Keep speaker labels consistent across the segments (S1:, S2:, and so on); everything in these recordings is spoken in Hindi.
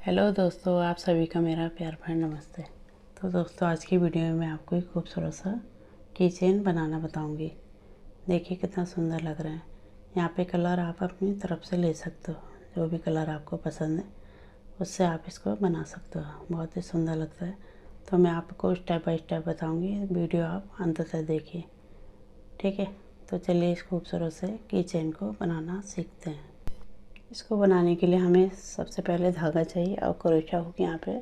S1: हेलो दोस्तों, आप सभी का मेरा प्यार भरा नमस्ते। तो दोस्तों, आज की वीडियो में मैं आपको एक खूबसूरत सा की चेन बनाना बताऊंगी। देखिए कितना सुंदर लग रहा है। यहाँ पे कलर आप अपनी तरफ से ले सकते हो, जो भी कलर आपको पसंद है उससे आप इसको बना सकते हो। बहुत ही सुंदर लगता है। तो मैं आपको स्टेप बाय स्टेप बताऊँगी, वीडियो आप अंत तक देखिए, ठीक है। तो चलिए इस खूबसूरत से की चेन को बनाना सीखते हैं। इसको बनाने के लिए हमें सबसे पहले धागा चाहिए और क्रोशा हुक यहाँ पे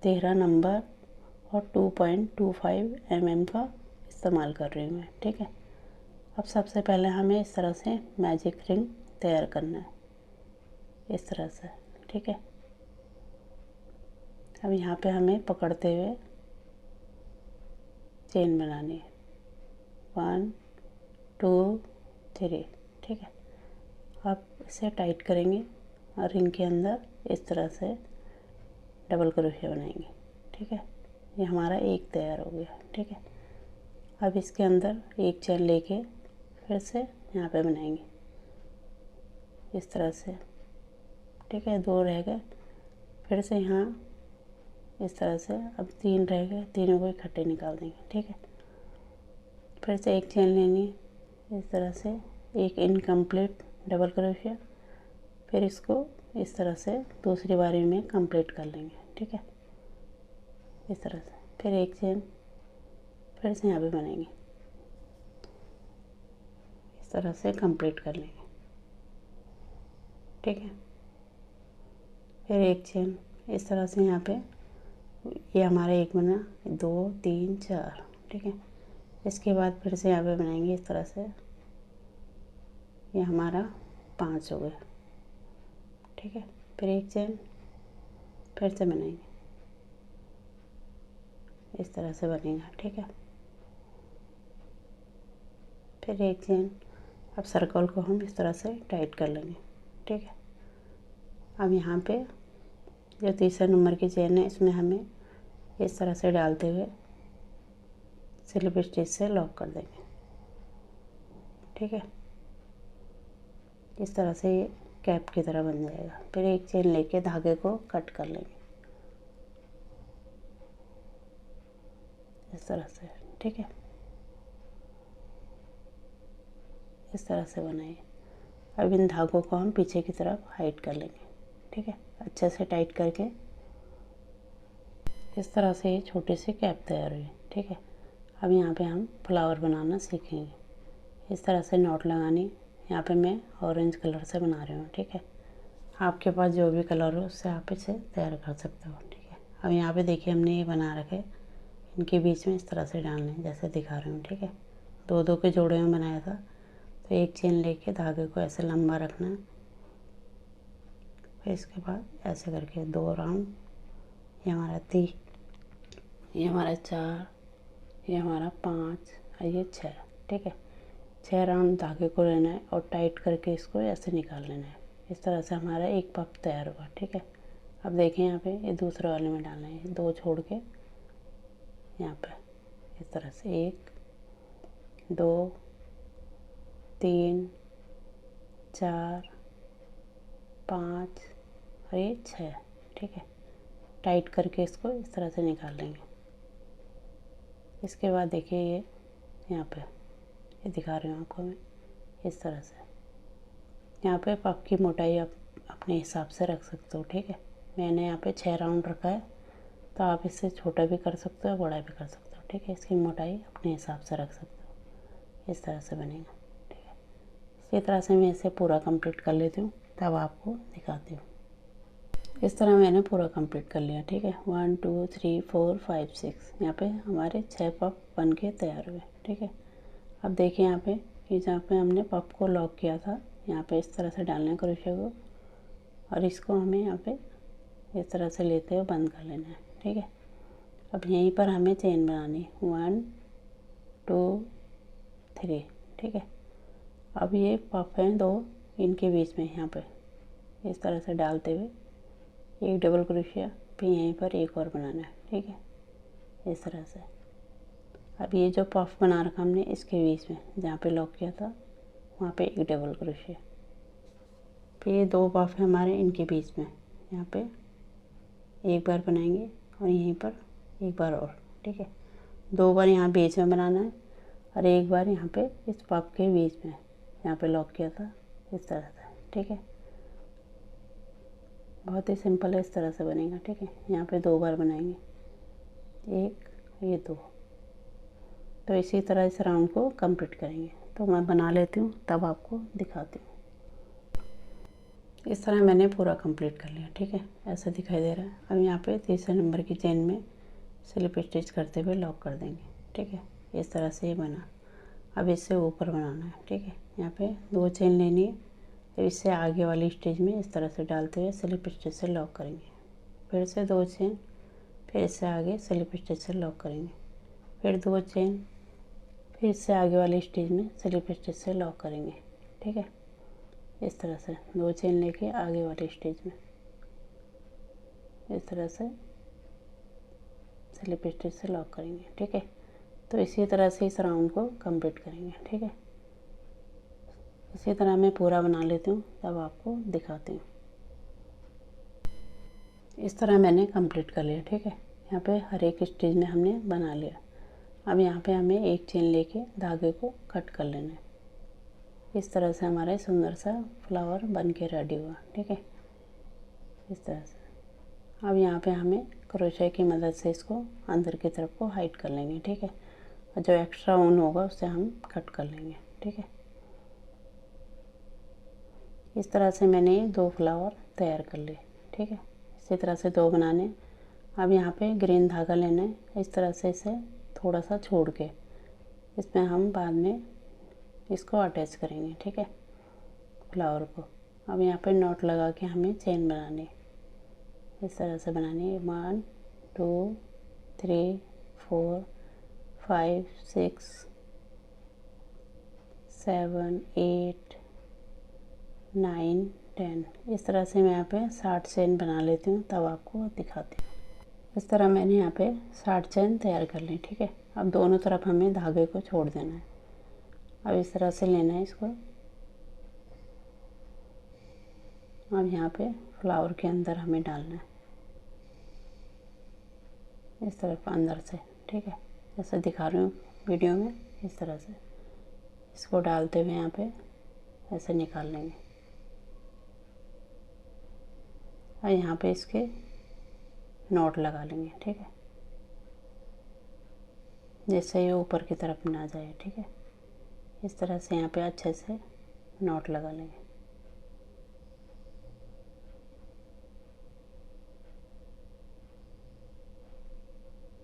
S1: 13 नंबर और 2.25 mm का इस्तेमाल कर रही हूँ मैं, ठीक है। अब सबसे पहले हमें इस तरह से मैजिक रिंग तैयार करना है, इस तरह से, ठीक है। अब यहाँ पे हमें पकड़ते हुए चेन बनानी है, 1 2 3, ठीक है। अब इसे टाइट करेंगे और रिंग के अंदर इस तरह से डबल क्रोशिया बनाएंगे, ठीक है। ये हमारा एक तैयार हो गया, ठीक है। अब इसके अंदर एक चेन लेके फिर से यहाँ पे बनाएंगे इस तरह से, ठीक है। 2 रह गए, फिर से यहाँ इस तरह से। अब 3 रह गए, तीनों को इकट्ठे निकाल देंगे, ठीक है। फिर से एक चेन लेनी है इस तरह से, एक इनकम्प्लीट डबल क्रोशिया, फिर इसको इस तरह से दूसरी बारी में कंप्लीट कर लेंगे, ठीक है, इस तरह से। फिर एक चेन फिर से यहाँ पे बनाएंगे, इस तरह से कंप्लीट कर लेंगे, ठीक है। फिर एक चेन इस तरह से यहाँ पे, ये हमारा एक बना, 2 3 4, ठीक है। इसके बाद फिर से यहाँ पे बनाएंगे इस तरह से, ये हमारा 5 हो गया, ठीक है। फिर एक चेन फिर से बनाएंगे, इस तरह से बनेगा, ठीक है। फिर एक चेन। अब सर्कल को हम इस तरह से टाइट कर लेंगे, ठीक है। अब यहाँ पे जो तीसरे नंबर की चेन है इसमें हमें इस तरह से डालते हुए स्लिप स्टिच से लॉक कर देंगे, ठीक है। इस तरह से ये कैप की तरह बन जाएगा। फिर एक चेन लेके धागे को कट कर लेंगे इस तरह से, ठीक है। इस तरह से बनाइए। अब इन धागों को हम पीछे की तरफ हाइड कर लेंगे, ठीक है, अच्छे से टाइट करके। इस तरह से ये छोटी सी कैप तैयार हुई, ठीक है। अब यहाँ पे हम फ्लावर बनाना सीखेंगे। इस तरह से नॉट लगानी। यहाँ पे मैं ऑरेंज कलर से बना रही हूँ, ठीक है। आपके पास जो भी कलर हो उससे आप इसे तैयार कर सकते हो, ठीक है। अब यहाँ पे देखिए हमने ये बना रखे, इनके बीच में इस तरह से डालने जैसे दिखा रही हूँ, ठीक है। 2 के जोड़े में बनाया था। तो एक चेन लेके धागे को ऐसे लंबा रखना है, फिर इसके बाद ऐसे करके 2 राउंड, ये हमारा 3, ये हमारा 4, ये हमारा 5 और ये 6, ठीक है। 6 राउंड धागे को लेना है और टाइट करके इसको ऐसे निकाल लेना है। इस तरह से हमारा एक पफ तैयार हुआ, ठीक है। अब देखें यहाँ पे ये दूसरे वाले में डालना है, 2 छोड़ के यहाँ पे इस तरह से 1 2 3 4 5 और ये 6, ठीक है। टाइट करके इसको इस तरह से निकाल लेंगे। इसके बाद देखिए ये यहाँ पे ये दिखा रही हूँ आपको मैं, इस तरह से। यहाँ पे पफ की मोटाई आप अपने हिसाब से रख सकते हो, ठीक है। मैंने यहाँ पे 6 राउंड रखा है, तो आप इससे छोटा भी कर सकते हो, बड़ा भी कर सकते हो, ठीक है। इसकी मोटाई अपने हिसाब से रख सकते हो। इस तरह से बनेगा, ठीक है। इसी तरह से मैं इसे पूरा कंप्लीट कर लेती हूँ, तब आपको दिखाती हूँ। इस तरह मैंने पूरा कंप्लीट कर लिया, ठीक है। 1 2 3 4 5 6, यहाँ पे हमारे 6 पफ बन के तैयार हुए, ठीक है। अब देखिए यहाँ पे कि जहाँ पे हमने पफ को लॉक किया था, यहाँ पे इस तरह से डालना है क्रोशिया को, और इसको हमें यहाँ पे इस तरह से लेते हुए बंद कर लेना है, ठीक है। अब यहीं पर हमें चेन बनानी, 1 2 3, ठीक है। अब ये पफ हैं 2, इनके बीच में यहाँ पे इस तरह से डालते हुए एक डबल क्रोशिया, फिर यहीं पर एक और बनाना है, ठीक है, इस तरह से। अब ये जो पफ बना रखा हमने इसके बीच में जहाँ पे लॉक किया था वहाँ पे एक डबल क्रोशिया, फिर ये 2 पफ है हमारे इनके बीच में, यहाँ पे एक बार बनाएंगे और यहीं पर एक बार और, ठीक है। 2 बार यहाँ बीच में बनाना है और एक बार यहाँ पे इस पफ के बीच में, यहाँ पे लॉक किया था इस तरह से, ठीक है। बहुत ही सिंपल है, इस तरह से बनेगा, ठीक है। यहाँ पे 2 बार बनाएंगे, एक, ये 2। तो इसी तरह इस राउंड को कंप्लीट करेंगे। तो मैं बना लेती हूँ, तब आपको दिखाती हूँ। इस तरह मैंने पूरा कंप्लीट कर लिया, ठीक है। ऐसा दिखाई दे रहा है। अब यहाँ पे तीसरे नंबर की चेन में स्लिप स्टिच करते हुए लॉक कर देंगे, ठीक है। इस तरह से ये बना। अब इससे ऊपर बनाना है, ठीक है। यहाँ पे 2 चेन लेनी है, फिर इससे आगे वाली स्टिच में इस तरह से डालते हुए स्लिप स्टिच से लॉक करेंगे। फिर से 2 चेन, फिर इससे आगे स्लिप स्टिच से लॉक करेंगे, फिर 2 चेन, फिर इससे आगे वाली स्टिच में स्लिप स्टिच से लॉक करेंगे, ठीक है। इस तरह से 2 चेन लेके आगे वाली स्टिच में इस तरह से स्लिप स्टिच से लॉक करेंगे, ठीक है। तो इसी तरह से इस राउंड को कंप्लीट करेंगे, ठीक है। इसी तरह मैं पूरा बना लेती हूँ, तब आपको दिखाती हूँ। इस तरह मैंने कंप्लीट कर लिया, ठीक है। यहाँ पे हर एक स्टिच में हमने बना लिया। अब यहाँ पे हमें एक चेन लेके धागे को कट कर लेना है। इस तरह से हमारा सुंदर सा फ्लावर बन के रेडी हुआ, ठीक है। इस तरह से अब यहाँ पे हमें क्रोशे की मदद से इसको अंदर की तरफ को हाइड कर लेंगे, ठीक है। और जो एक्स्ट्रा ऊन होगा उससे हम कट कर लेंगे, ठीक है। इस तरह से मैंने 2 फ्लावर तैयार कर लिए, ठीक है। इसी तरह से 2 बनाने। अब यहाँ पे ग्रीन धागा लेना है, इस तरह से इसे थोड़ा सा छोड़ के इसमें हम बाद में इसको अटैच करेंगे, ठीक है, फ्लावर को। अब यहाँ पे नॉट लगा के हमें चेन बनानी है, इस तरह से बनानी है। 1 2 3 4 5 6 7 8 9 10। इस तरह से मैं यहाँ पे 60 चेन बना लेती हूँ, तब आपको दिखाती हूँ। इस तरह मैंने यहाँ पे 60 चेन तैयार कर ली, ठीक है। अब दोनों तरफ हमें धागे को छोड़ देना है। अब इस तरह से लेना है इसको। अब यहाँ पे फ्लावर के अंदर हमें डालना है, इस तरफ अंदर से, ठीक है। जैसे दिखा रही हूँ वीडियो में, इस तरह से इसको डालते हुए यहाँ पे ऐसे निकाल लेंगे। और यहाँ पे इसके नॉट लगा लेंगे, ठीक है, जिससे ये ऊपर की तरफ ना जाए, ठीक है। इस तरह से यहाँ पे अच्छे से नॉट लगा लेंगे।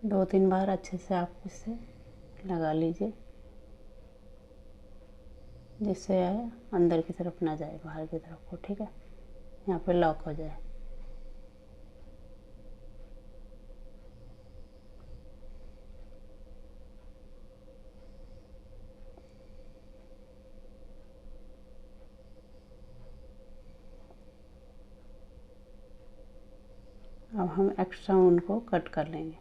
S1: दो तीन बार अच्छे से आप इसे लगा लीजिए, जिससे अंदर की तरफ ना जाए, बाहर की तरफ को, ठीक है। यहाँ पे लॉक हो जाए। अब हम एक्स्ट्रा ऊन को कट कर लेंगे,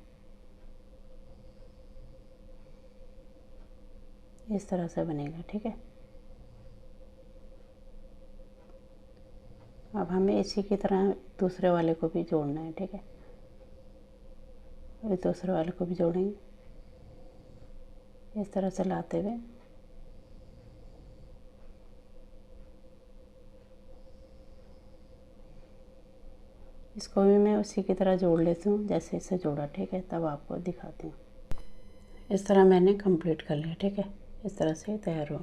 S1: इस तरह से बनेगा, ठीक है। अब हमें इसी की तरह दूसरे वाले को भी जोड़ना है, ठीक है। और दूसरे वाले को भी जोड़ेंगे, इस तरह से लाते हुए इसको भी मैं उसी की तरह जोड़ लेती हूँ जैसे इसे जोड़ा, ठीक है। तब आपको दिखाती हूँ। इस तरह मैंने कंप्लीट कर लिया, ठीक है। इस तरह से तैयार हो।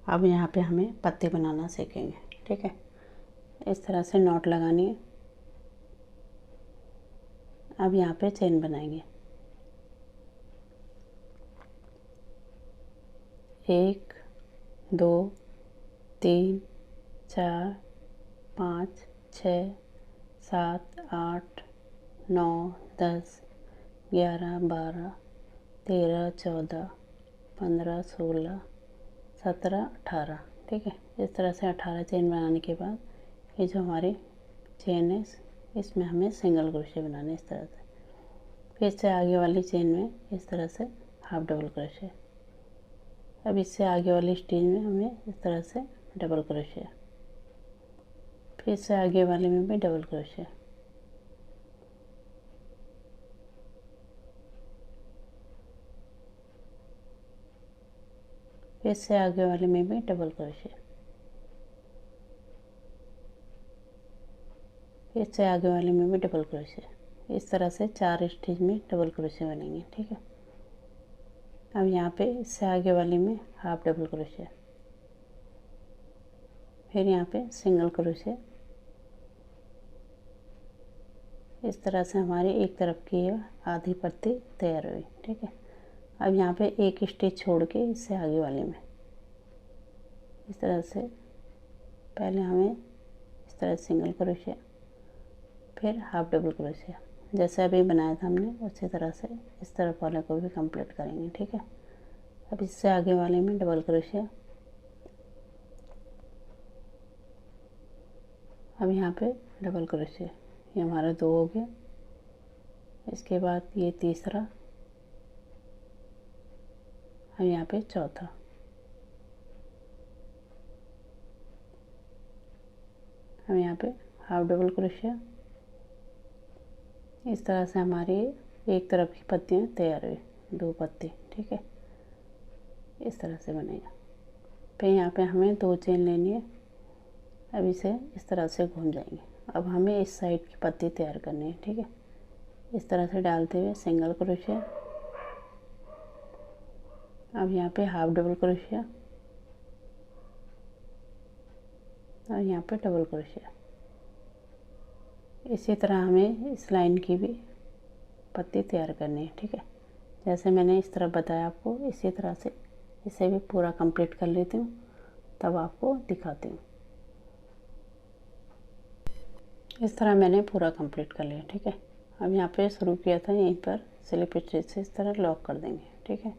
S1: अब यहाँ पे हमें पत्ती बनाना सीखेंगे, ठीक है। इस तरह से नॉट लगानी है। अब यहाँ पे चेन बनाएंगे, 1 2 3 4 5 6 7 8 9 10 11 12 13 14 15 16 17 18, ठीक है। इस तरह से 18 चेन बनाने के बाद ये जो हमारी चेन है, इसमें हमें सिंगल क्रोशे बनाना है, इस तरह से। फिर से आगे वाली चेन में इस तरह से हाफ डबल क्रोशे। अब इससे आगे वाली स्टिच में हमें इस तरह से डबल क्रोशे, फिर से आगे वाले में भी डबल क्रोशे, फिर इससे आगे वाले में भी डबल क्रोशिया, फिर इससे आगे वाले में भी डबल क्रोशिया। इस तरह से 4 स्टिच में डबल क्रोशिया बनेंगे, ठीक है। अब यहाँ पे इससे आगे वाले में हाफ डबल क्रोशिया, फिर यहाँ पे सिंगल क्रोशिया। इस तरह से हमारी एक तरफ की आधी पत्ती तैयार हुई, ठीक है। अब यहाँ पे एक स्टिच छोड़ के इससे आगे वाले में इस तरह से पहले हमें इस तरह सिंगल क्रोशिया, फिर हाफ डबल क्रोशिया, जैसे अभी बनाया था हमने उसी तरह से इस तरफ वाले को भी कंप्लीट करेंगे, ठीक है। अब इससे आगे वाले में डबल क्रोशिया। अब यहाँ पे डबल क्रोशिया, ये हमारा 2 हो गया। इसके बाद ये तीसरा, अब यहाँ पे चौथा, अब यहाँ पे हाफ डबल क्रोशिया। इस तरह से हमारी एक तरफ की पत्तियाँ तैयार हुई, 2 पत्ती, ठीक है। इस तरह से बनेगा। फिर यहाँ पे हमें 2 चेन लेनी है। अब इसे इस तरह से घूम जाएंगे। अब हमें इस साइड की पत्ती तैयार करनी है, ठीक है। इस तरह से डालते हुए सिंगल क्रोशिया, अब यहाँ पे हाफ डबल क्रोशिया और यहाँ पे डबल क्रोशिया। इसी तरह हमें इस लाइन की भी पत्ती तैयार करनी है, ठीक है। जैसे मैंने इस तरह बताया आपको, इसी तरह से इसे भी पूरा कंप्लीट कर लेती हूँ, तब आपको दिखाती हूँ। इस तरह मैंने पूरा कंप्लीट कर लिया, ठीक है। अब यहाँ पे शुरू किया था यहीं पर स्लिप स्टिच से इस तरह लॉक कर देंगे, ठीक है।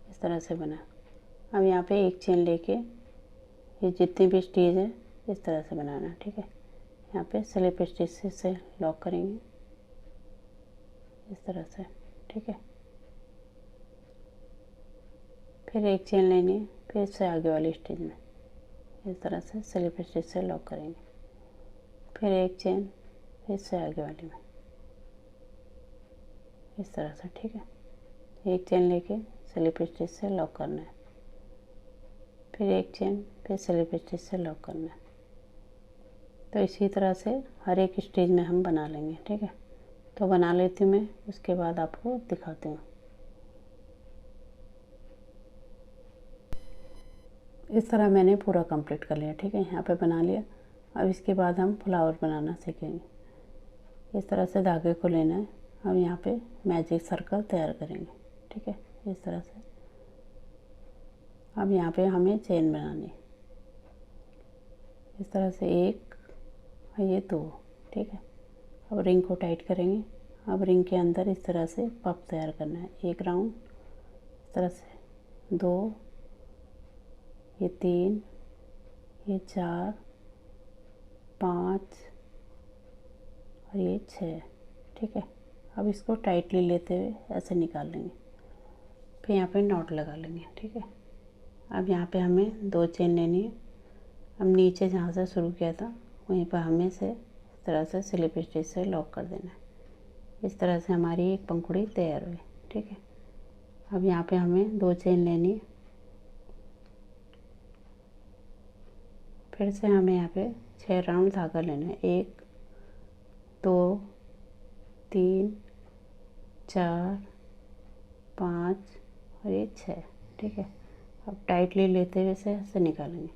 S1: इस तरह से बना। अब यहाँ पे एक चेन लेके ये जितनी भी स्टिच है इस तरह से बनाना, ठीक है। यहाँ पे स्लिप स्टिच से इसे लॉक करेंगे इस तरह से, ठीक है। फिर एक चेन लेनी है, फिर इससे आगे वाली स्टिच में इस तरह से स्लिप स्टिच से लॉक करेंगे। फिर एक चेन, फिर इससे आगे वाली में इस तरह से, ठीक है। एक चेन लेके स्लिप स्टिच से लॉक करना है, फिर एक चेन, फिर स्लिप स्टिच से लॉक करना है। तो इसी तरह से हर एक स्टिच में हम बना लेंगे, ठीक है। तो बना लेती हूँ मैं, उसके बाद आपको दिखाती हूँ। इस तरह मैंने पूरा कंप्लीट कर लिया, ठीक है। यहाँ पे बना लिया। अब इसके बाद हम फ्लावर बनाना सीखेंगे। इस तरह से धागे को लेना है। अब यहाँ पे मैजिक सर्कल तैयार करेंगे, ठीक है, इस तरह से। अब यहाँ पे हमें चेन बनानी है इस तरह से, 1 और ये 2, ठीक है। अब रिंग को टाइट करेंगे। अब रिंग के अंदर इस तरह से पफ तैयार करना है, 1 राउंड इस तरह से, 2, ये 3, ये 4, 5 और ये 6, ठीक है। अब इसको टाइटली लेते हुए ऐसे निकाल लेंगे, फिर यहाँ पे नॉट लगा लेंगे, ठीक है। अब यहाँ पे हमें 2 चेन लेनी है। अब नीचे जहाँ से शुरू किया था वहीं पर हमें से इस तरह से स्लिप स्टिच से लॉक कर देना है। इस तरह से हमारी एक पंखुड़ी तैयार हुई, ठीक है। अब यहाँ पे हमें 2 चेन लेनी है। फिर से हमें यहाँ पे 6 राउंड धागा लेना है, 1, 2, 3, 4, 5 और ये 6, ठीक है। अब टाइटली लेते हुए से ऐसे निकालेंगे,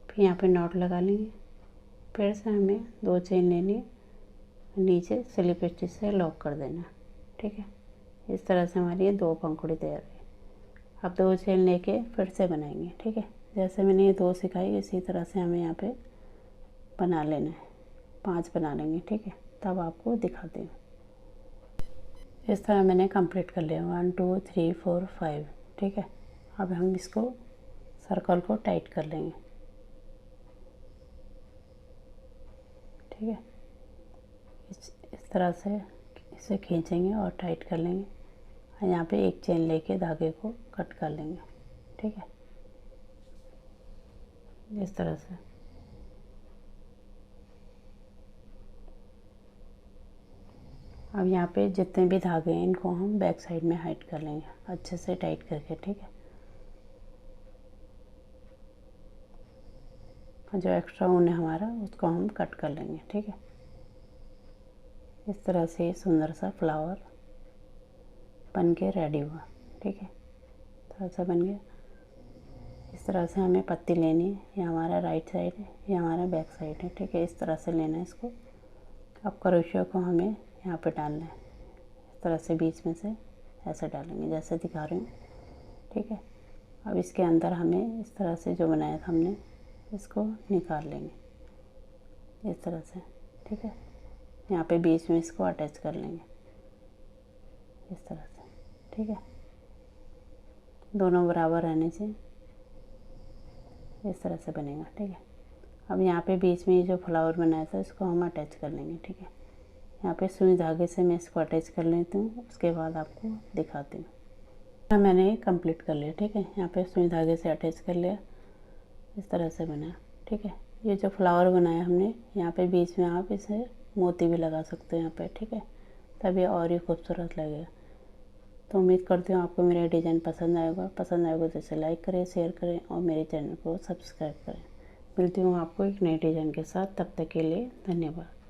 S1: फिर यहाँ पे नॉट लगा लेंगे। फिर से हमें 2 चेन लेनी है, नीचे स्लिप स्टिच से लॉक कर देना, ठीक है। इस तरह से हमारी ये 2 पंखुड़ी तैयार हुई। अब 2 चेन लेके फिर से बनाएंगे, ठीक है। जैसे मैंने ये 2 सिखाई इसी तरह से हमें यहाँ पे बना लेना है, 5 बना लेंगे, ठीक है। तब आपको दिखाती हूँ। इस तरह मैंने कंप्लीट कर लिया, 1 2 3 4 5, ठीक है। अब हम इसको सर्कल को टाइट कर लेंगे, ठीक है। इस तरह से इसे खींचेंगे और टाइट कर लेंगे। और यहाँ पे एक चेन लेके धागे को कट कर लेंगे, ठीक है, इस तरह से। अब यहाँ पे जितने भी धागे हैं इनको हम बैक साइड में हाइड कर लेंगे अच्छे से टाइट करके, ठीक है। और जो एक्स्ट्रा ऊन है हमारा उसको हम कट कर लेंगे। ठीक है, इस तरह से सुंदर सा फ्लावर बन के रेडी हुआ। ठीक है, थोड़ा सा बन गया। इस तरह से हमें पत्ती लेनी है। ये हमारा राइट साइड है, ये हमारा बैक साइड है। ठीक है, इस तरह से लेना है इसको। अब क्रोशिया को हमें यहाँ पे डालना है। इस तरह से बीच में से ऐसे डालेंगे जैसे दिखा रही हूँ। ठीक है, अब इसके अंदर हमें इस तरह से जो बनाया था हमने इसको निकाल लेंगे इस तरह से। ठीक है, यहाँ पे बीच में इसको अटैच कर लेंगे इस तरह से। ठीक है, दोनों बराबर रहने चाहिए, इस तरह से बनेगा। ठीक है, अब यहाँ पे बीच में ये जो फ्लावर बनाया था इसको हम अटैच कर लेंगे। ठीक है, यहाँ पे सुई धागे से मैं इसको अटैच कर लेती हूँ, उसके बाद आपको दिखाती हूँ। मैंने कंप्लीट कर लिया। ठीक है, यहाँ पे सुई धागे से अटैच कर लिया, इस तरह से बना। ठीक है, ये जो फ्लावर बनाया हमने यहाँ पे बीच में आप इसे मोती भी लगा सकते हो यहाँ पे। ठीक है, तभी और ही खूबसूरत लगेगा। तो उम्मीद करती हूँ आपको मेरा डिज़ाइन पसंद आएगा। तो इसे लाइक करें, शेयर करें और मेरे चैनल को सब्सक्राइब करें। मिलती हूँ आपको एक नए डिज़ाइन के साथ, तब तक के लिए धन्यवाद।